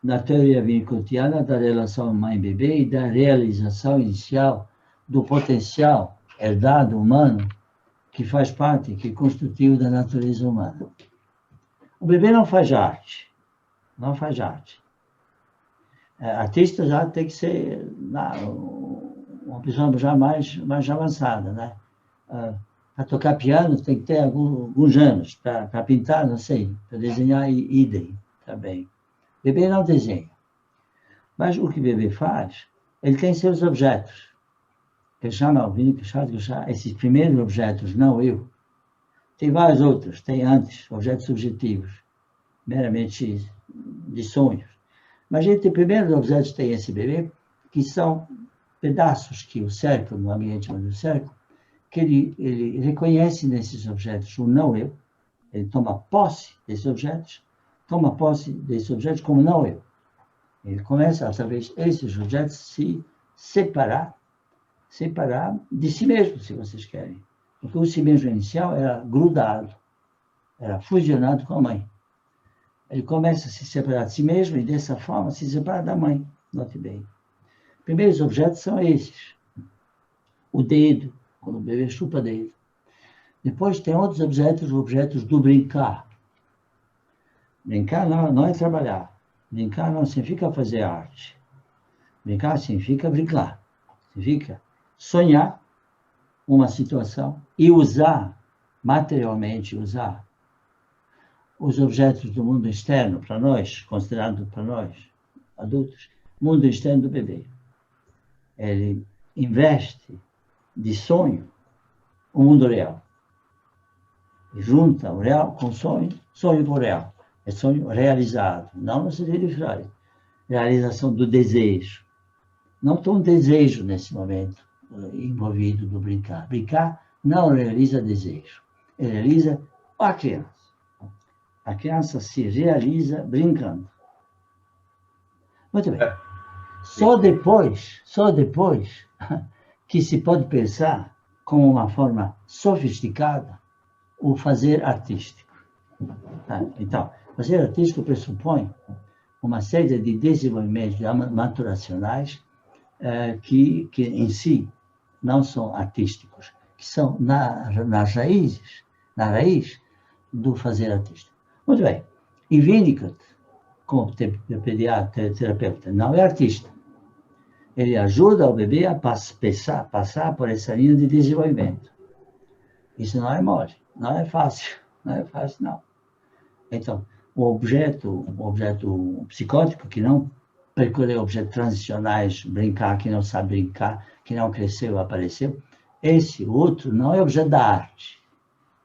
na teoria winnicottiana da relação mãe-bebê e da realização inicial do potencial herdado humano que faz parte, que é constitutivo da natureza humana. O bebê não faz arte. Não faz arte. Artista já tem que ser uma pessoa já mais avançada, né? Para tocar piano tem que ter alguns anos, para pintar, não sei, para desenhar, idem também. O bebê não desenha. Mas o que o bebê faz, ele tem seus objetos, que chama o Winnicott, esses primeiros objetos, não eu. Tem vários outros, tem antes, objetos subjetivos, meramente de sonhos. Mas entre primeiros objetos tem esse bebê, que são pedaços que o cercam, no ambiente onde o cercam, que ele reconhece nesses objetos o não eu, ele toma posse desses objetos como não eu. Ele começa, através desses objetos, se separar de si mesmo, se vocês querem. Porque o si mesmo inicial era grudado, era fusionado com a mãe. Ele começa a se separar de si mesmo e, dessa forma, se separa da mãe. Note bem. Primeiros objetos são esses. O dedo, quando o bebê chupa dedo. Depois tem outros objetos do brincar. Brincar não é trabalhar. Brincar não significa fazer arte. Brincar significa brincar. Significa sonhar uma situação e materialmente usar os objetos do mundo externo para nós, considerado para nós, adultos, mundo externo do bebê. Ele investe de sonho o mundo real. Junta o real com sonho com o real. É sonho realizado, não no sentido de Freud. Realização do desejo. Não tem um desejo nesse momento envolvido no brincar. Brincar não realiza desejo. Ele realiza a criança. A criança se realiza brincando. Muito bem. Só depois que se pode pensar como uma forma sofisticada o fazer artístico. Tá? Então, fazer artístico pressupõe uma série de desenvolvimentos maturacionais que em si não são artísticos, que são na raiz do fazer artístico. Muito bem. E Winnicott, como terapeuta, não é artista. Ele ajuda o bebê a passar por essa linha de desenvolvimento. Isso não é mole, não é fácil, não. Então, o objeto psicótico que não percorreu objetos transicionais, brincar, que não sabe brincar, que não cresceu, apareceu, esse outro não é objeto da arte,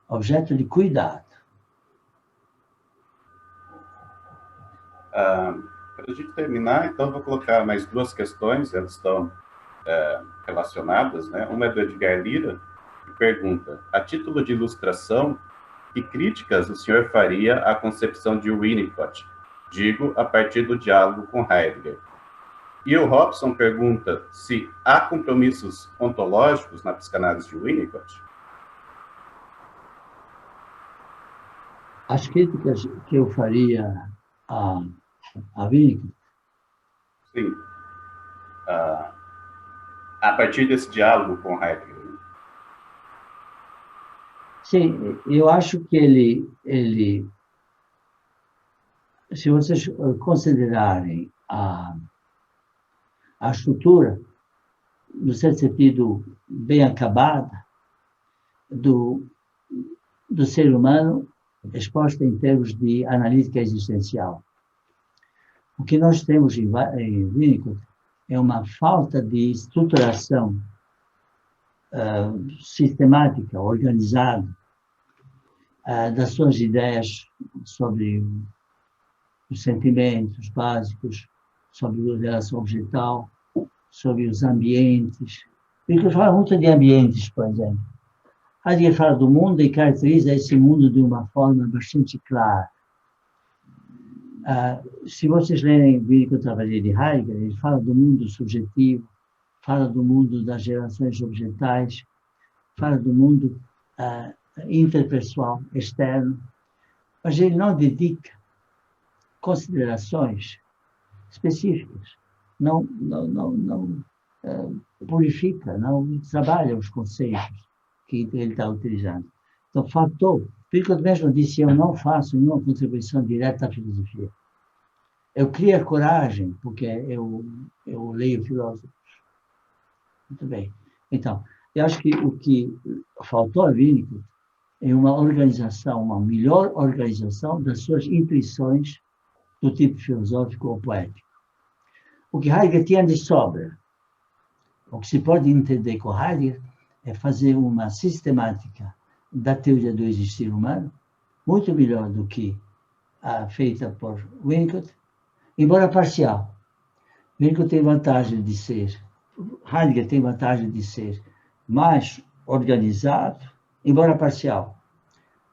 é objeto de cuidado. Para a gente terminar, então, vou colocar mais duas questões, elas estão relacionadas, né? Uma é do Edgar Lira, que pergunta, a título de ilustração, que críticas o senhor faria à concepção de Winnicott? Digo, a partir do diálogo com Heidegger. E o Robson pergunta se há compromissos ontológicos na psicanálise de Winnicott? As críticas que eu faria a Winnicott? Sim. A partir desse diálogo com Heidegger. Sim, eu acho que ele se vocês considerarem a estrutura, no certo sentido, bem acabada, do ser humano, exposta em termos de analítica existencial. O que nós temos em Winnicott é uma falta de estruturação sistemática, organizada, das suas ideias sobre os sentimentos básicos, sobre a relação objetal, sobre os ambientes. Ele fala muito de ambientes, por exemplo. Heidegger fala do mundo e caracteriza esse mundo de uma forma bastante clara. Se vocês lerem Winnicott Trabalho de Heidegger, ele fala do mundo subjetivo, fala do mundo das relações objetais, fala do mundo interpessoal, externo, mas ele não dedica considerações específicas, não purifica, não trabalha os conceitos que ele está utilizando. Então, faltou. Winnicott mesmo disse, eu não faço nenhuma contribuição direta à filosofia. Eu crio a coragem, porque eu leio filósofos. Muito bem. Então, eu acho que o que faltou a Winnicott é uma organização, uma melhor organização das suas intuições do tipo filosófico ou poético. O que Heidegger tinha de sobra, o que se pode entender com Heidegger, é fazer uma sistemática da teoria do existir humano, muito melhor do que a feita por Winnicott, embora parcial. Winnicott tem vantagem de ser, Heidegger tem vantagem de ser mais organizado, embora parcial.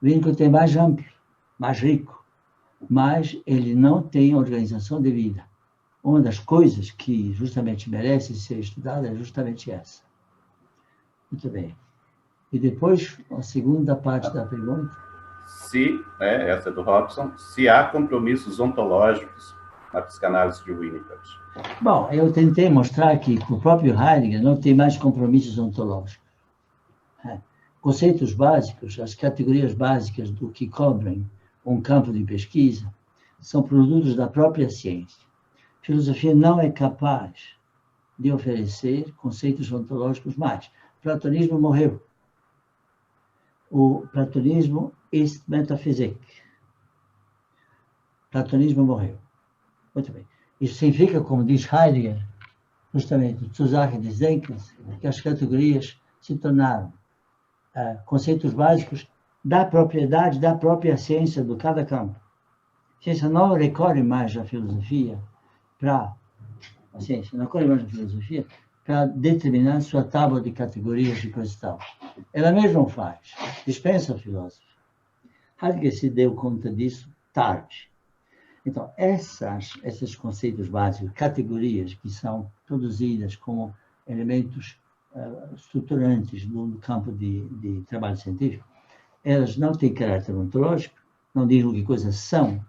Winnicott tem mais amplo, mais rico, mas ele não tem organização de vida. Uma das coisas que justamente merece ser estudada é justamente essa. Muito bem. E depois, a segunda parte da pergunta. Essa é do Robson, se há compromissos ontológicos na psicanálise de Winnicott. Bom, eu tentei mostrar que o próprio Heidegger não tem mais compromissos ontológicos. Conceitos básicos, as categorias básicas do que cobrem um campo de pesquisa, são produtos da própria ciência. A filosofia não é capaz de oferecer conceitos ontológicos mais. O platonismo morreu. O platonismo ist Metaphysik. O platonismo morreu. Muito bem. Isso significa, como diz Heidegger, justamente, Zusage des Denkens, que as categorias se tornaram conceitos básicos da propriedade, da própria ciência de cada campo. A ciência não recorre mais à filosofia para para determinar sua tábua de categorias de coisa e tal. Ela mesma faz, dispensa o filósofo. Heidegger se deu conta disso tarde. Então, esses conceitos básicos, categorias que são produzidas como elementos estruturantes no campo de trabalho científico, elas não têm caráter ontológico, não dizem que coisas são,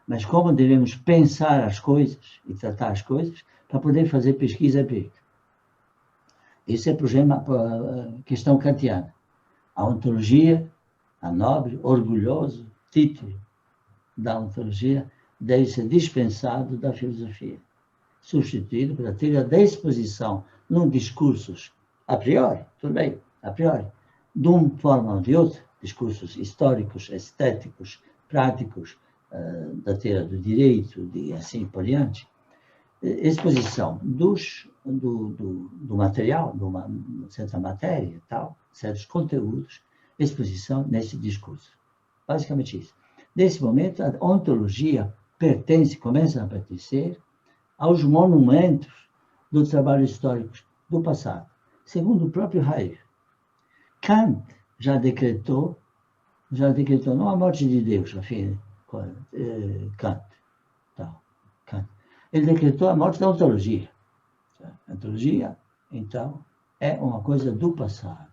mas como devemos pensar as coisas e tratar as coisas para poder fazer pesquisa empírica. Esse é o problema, a questão kantiana. A ontologia, a nobre, orgulhoso título da ontologia, deve ser dispensado da filosofia, substituído pela teoria da exposição num discursos a priori, tudo bem, a priori, de uma forma ou de outra, discursos históricos, estéticos, práticos, da teoria do direito, e assim por diante, exposição do material, de uma certa matéria, tal, certos conteúdos, exposição nesse discurso. Basicamente isso. Nesse momento, a ontologia começa a pertencer aos monumentos do trabalho histórico do passado, segundo o próprio Heidegger. Kant já decretou não a morte de Deus, afim, Kant. Ele decretou a morte da ontologia. A ontologia, então, é uma coisa do passado.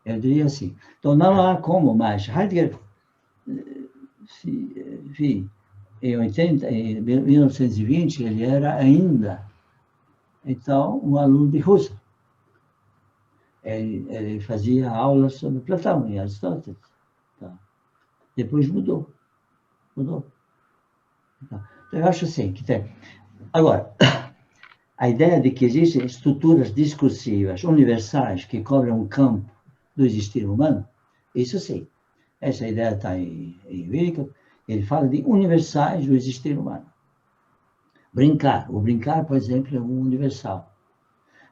Eu diria assim. Então, não há como mais. Heidegger, enfim, em 1920, ele era ainda, então, um aluno de Husserl. Ele fazia aulas sobre Platão e Aristóteles. Tá? Depois mudou. Então, eu acho assim, que tem... Agora, a ideia de que existem estruturas discursivas universais que cobrem um campo do existir humano, isso sim. Essa ideia está em Winnicott. Ele fala de universais do existir humano. O brincar, por exemplo, é um universal.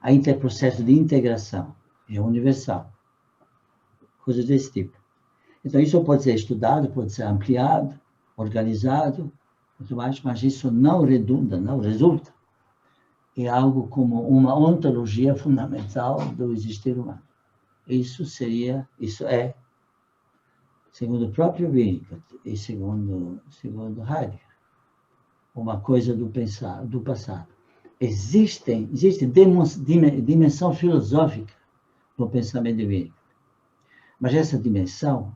O processo de integração é universal. Coisas desse tipo. Então, isso pode ser estudado, pode ser ampliado, organizado, muito mais, mas isso não resulta em algo como uma ontologia fundamental do existir humano. Isso é, segundo o próprio Winnicott e segundo Heidegger, uma coisa do passado. Existe dimensão filosófica no pensamento de Winnicott, mas essa dimensão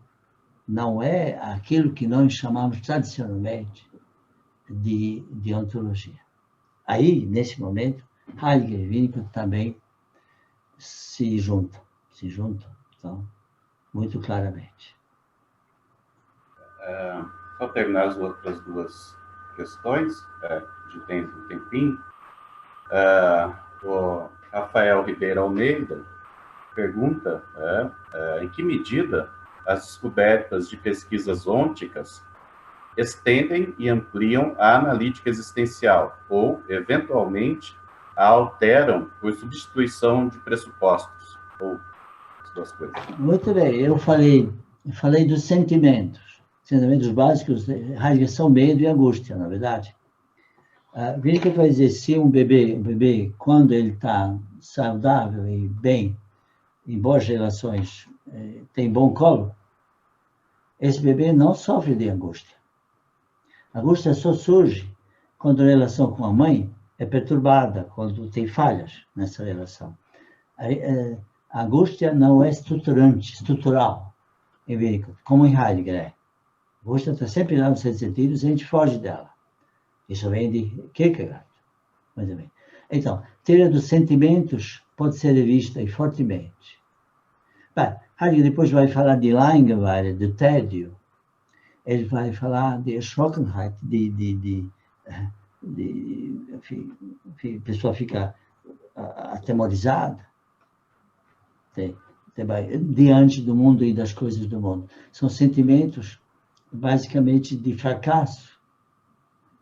não é aquilo que nós chamamos tradicionalmente de ontologia. Aí, nesse momento, Heidegger e Winnicott também se juntam, então, muito claramente. Só terminar as outras duas questões, de tempo um tempinho. O Rafael Ribeiro Almeida pergunta em que medida as descobertas de pesquisas ônticas estendem e ampliam a analítica existencial ou, eventualmente, a alteram por substituição de pressupostos, ou as duas coisas. Muito bem, eu falei dos sentimentos básicos. Heidegger são medo e angústia, na verdade. Winnicott vai dizer, se um bebê, quando ele está saudável e bem, em boas relações, tem bom colo, esse bebê não sofre de angústia. A angústia só surge quando a relação com a mãe é perturbada, quando tem falhas nessa relação. A angústia não é estrutural em Winnicott, como em Heidegger é. A angústia está sempre lá nos seus sentidos e a gente foge dela. Isso vem de Kierkegaard. Muito bem. Então, a teoria dos sentimentos pode ser revista aí fortemente. Heidegger depois vai falar de Langeweile, de tédio. Ele vai falar de Erschrockenheit, enfim, a pessoa fica atemorizada diante do mundo e das coisas do mundo. São sentimentos, basicamente, de fracasso,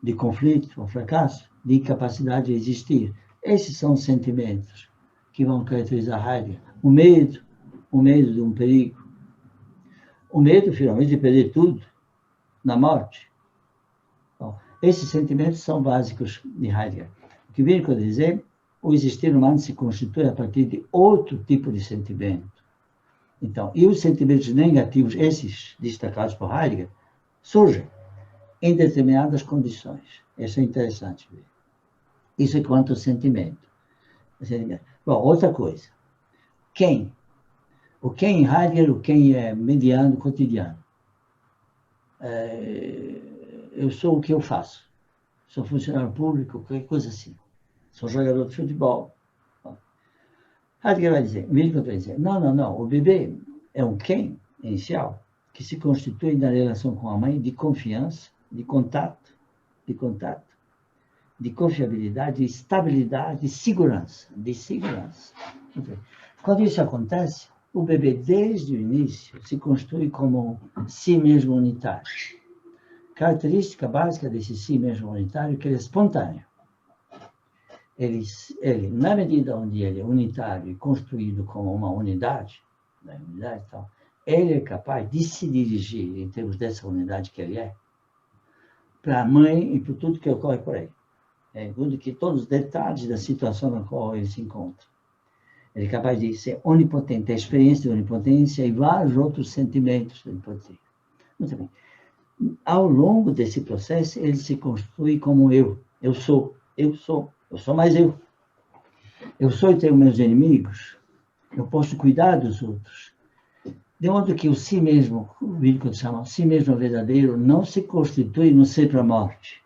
de conflito, ou fracasso, de incapacidade de existir. Esses são os sentimentos que vão caracterizar Heidegger. O medo de um perigo. O medo, finalmente, de perder tudo na morte. Bom, esses sentimentos são básicos de Heidegger. O que Winnicott dizer o existir humano se constitui a partir de outro tipo de sentimento. Então, e os sentimentos negativos, esses destacados por Heidegger, surgem em determinadas condições. Isso é interessante ver. Isso é quanto ao sentimento. Bom, outra coisa. Quem? O quem em Heidegger, o quem é mediano, cotidiano. Eu sou o que eu faço. Sou funcionário público, qualquer coisa assim. Sou jogador de futebol. Heidegger vai dizer, Milton vai dizer, não, o bebê é um quem inicial que se constitui na relação com a mãe de confiança, de contato, de confiabilidade, de estabilidade, de segurança. Quando isso acontece, o bebê, desde o início, se constitui como si mesmo unitário. Característica básica desse si mesmo unitário é que ele é espontâneo. Ele, na medida onde ele é unitário e construído como uma unidade, né, então, ele é capaz de se dirigir, em termos dessa unidade que ele é, para a mãe e para tudo que ocorre por aí. Tudo que todos os detalhes da situação na qual ele se encontra. Ele é capaz de ser onipotente, a experiência de onipotência e vários outros sentimentos de onipotência. Muito bem. Ao longo desse processo, ele se constitui como eu. Eu sou mais eu. Eu sou e tenho meus inimigos. Eu posso cuidar dos outros. De modo que o si mesmo, o Winnicott chama, si mesmo verdadeiro, não se constitui no ser para a morte.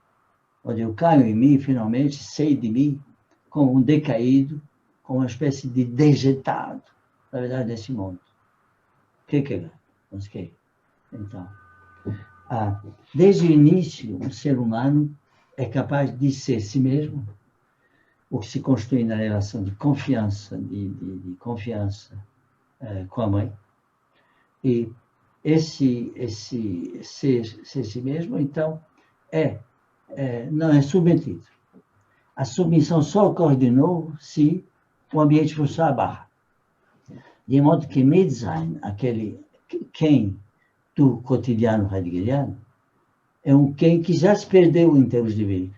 Onde eu caio em mim, finalmente, sei de mim, como um decaído, como uma espécie de dejetado, na verdade, desse mundo. Kierkegaard. Então, desde o início, o ser humano é capaz de ser si mesmo, o que se constitui na relação de confiança, de confiança com a mãe. E esse ser si mesmo, então, não é submetido. A submissão só ocorre de novo se o ambiente for só a barra. De modo que Medsein, aquele quem do cotidiano heideggeriano, é um quem que já se perdeu em termos de vida.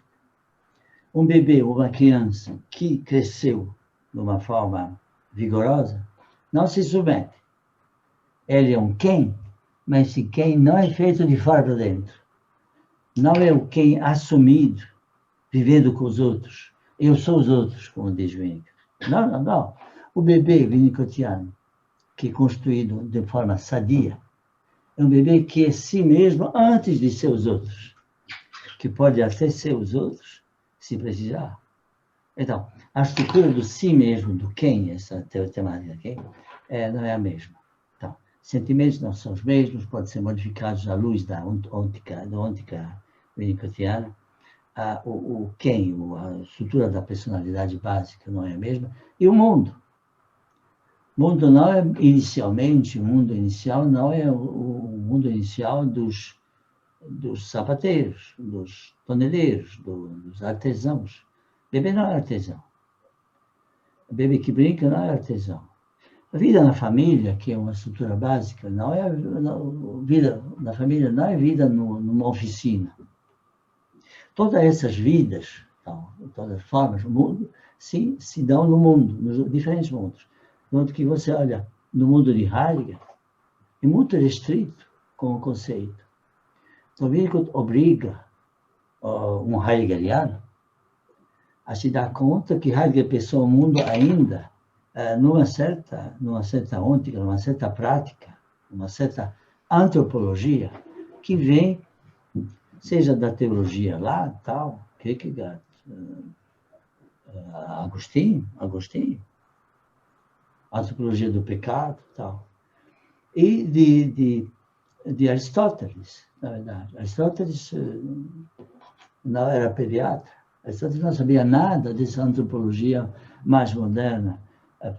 Um bebê ou uma criança que cresceu de uma forma vigorosa não se submete. Ele é um quem, mas esse quem não é feito de fora para dentro. Não é o quem assumido, vivendo com os outros. Eu sou os outros, como diz Winnicott. Não. O bebê winnicottiano, que é construído de forma sadia, é um bebê que é si mesmo antes de ser os outros, que pode até ser os outros, se precisar. Então, a estrutura do si mesmo, do quem, essa temática aqui, não é a mesma. Então, sentimentos não são os mesmos, podem ser modificados à luz da ôntica winnicottiana. O quem, a estrutura da personalidade básica não é a mesma. E o mundo. O mundo não é inicialmente, o mundo inicial não é o mundo inicial dos sapateiros, dos toneleiros, dos artesãos. O bebê não é artesão. O bebê que brinca não é artesão. A vida na família, que é uma estrutura básica, vida na família não é vida numa oficina. Todas essas vidas, todas as formas do mundo, se dão no mundo, nos diferentes mundos. Enquanto que você olha no mundo de Heidegger, é muito restrito com o conceito. Então, Winnicott obriga um heideggeriano a se dar conta que Heidegger pensou o mundo ainda numa certa ôntica, numa certa prática, numa certa antropologia que vem, seja da teologia lá, tal, Kierkegaard, Agostinho, antropologia do pecado, tal, e de Aristóteles, na verdade. Aristóteles não era pediatra, Aristóteles não sabia nada dessa antropologia mais moderna,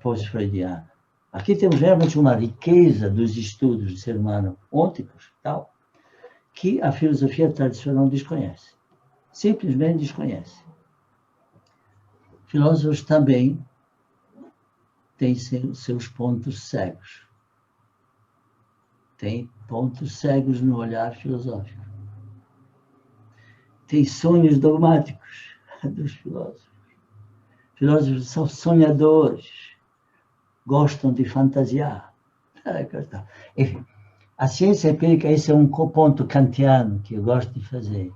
pós-freudiana. Aqui temos realmente uma riqueza dos estudos do ser humano ônticos, tal, que a filosofia tradicional desconhece. Simplesmente desconhece. Filósofos também têm seus pontos cegos. Tem pontos cegos no olhar filosófico. Tem sonhos dogmáticos dos filósofos. Filósofos são sonhadores, gostam de fantasiar. Enfim, a ciência empírica, esse é um ponto kantiano que eu gosto de fazer.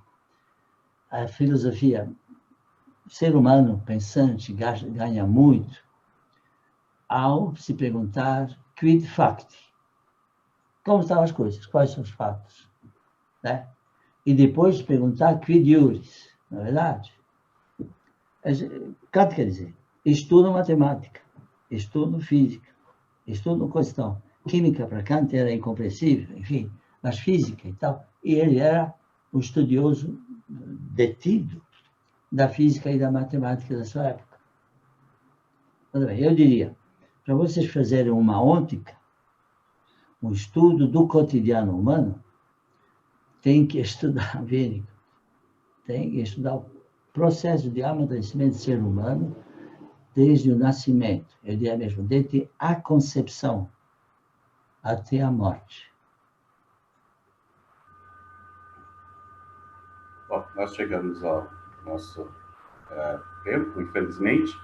A filosofia, o ser humano pensante ganha muito ao se perguntar quid facti, como estão as coisas, quais são os fatos, né? E depois perguntar quid iuris, não é verdade? Kant quer dizer, estudo matemática, estudo física, estudo questão. Química para Kant era incompreensível, enfim, mas física e tal. E ele era um estudioso detido da física e da matemática da sua época. Eu diria, para vocês fazerem uma ôntica, um estudo do cotidiano humano, tem que estudar Vírico, tem que estudar o processo de amadurecimento do ser humano desde o nascimento, eu diria mesmo, desde a concepção até a morte. Bom, nós chegamos ao nosso tempo, infelizmente.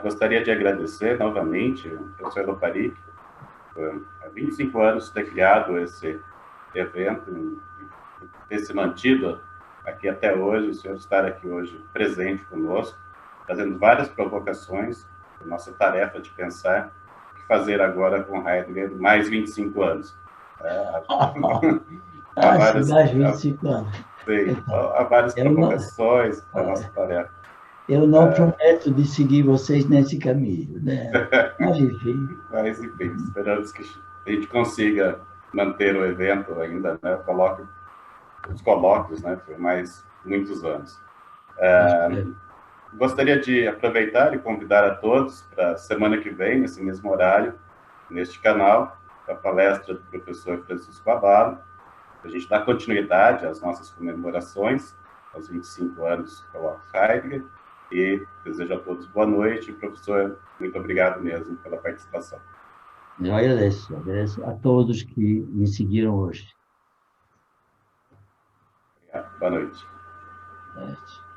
Gostaria de agradecer novamente o professor Lopari, por há 25 anos ter criado esse evento e ter se mantido aqui até hoje, o senhor estar aqui hoje presente conosco, fazendo várias provocações, nossa tarefa de pensar o que fazer agora com Heidegger mais 25 anos. Mais 25 anos. Há várias provocações da nossa tarefa. Eu não prometo de seguir vocês nesse caminho, né? Mas, enfim, esperamos que a gente consiga manter o evento ainda, né? Os colóquios, né? Por mais muitos anos. Gostaria de aproveitar e convidar a todos para a semana que vem, nesse mesmo horário, neste canal, a palestra do professor Francisco Abalo. A gente dá continuidade às nossas comemorações, aos 25 anos do Colóquio Heidegger, e desejo a todos boa noite. Professor, muito obrigado mesmo pela participação. Eu agradeço a todos que me seguiram hoje. Obrigado. Boa noite. Boa noite.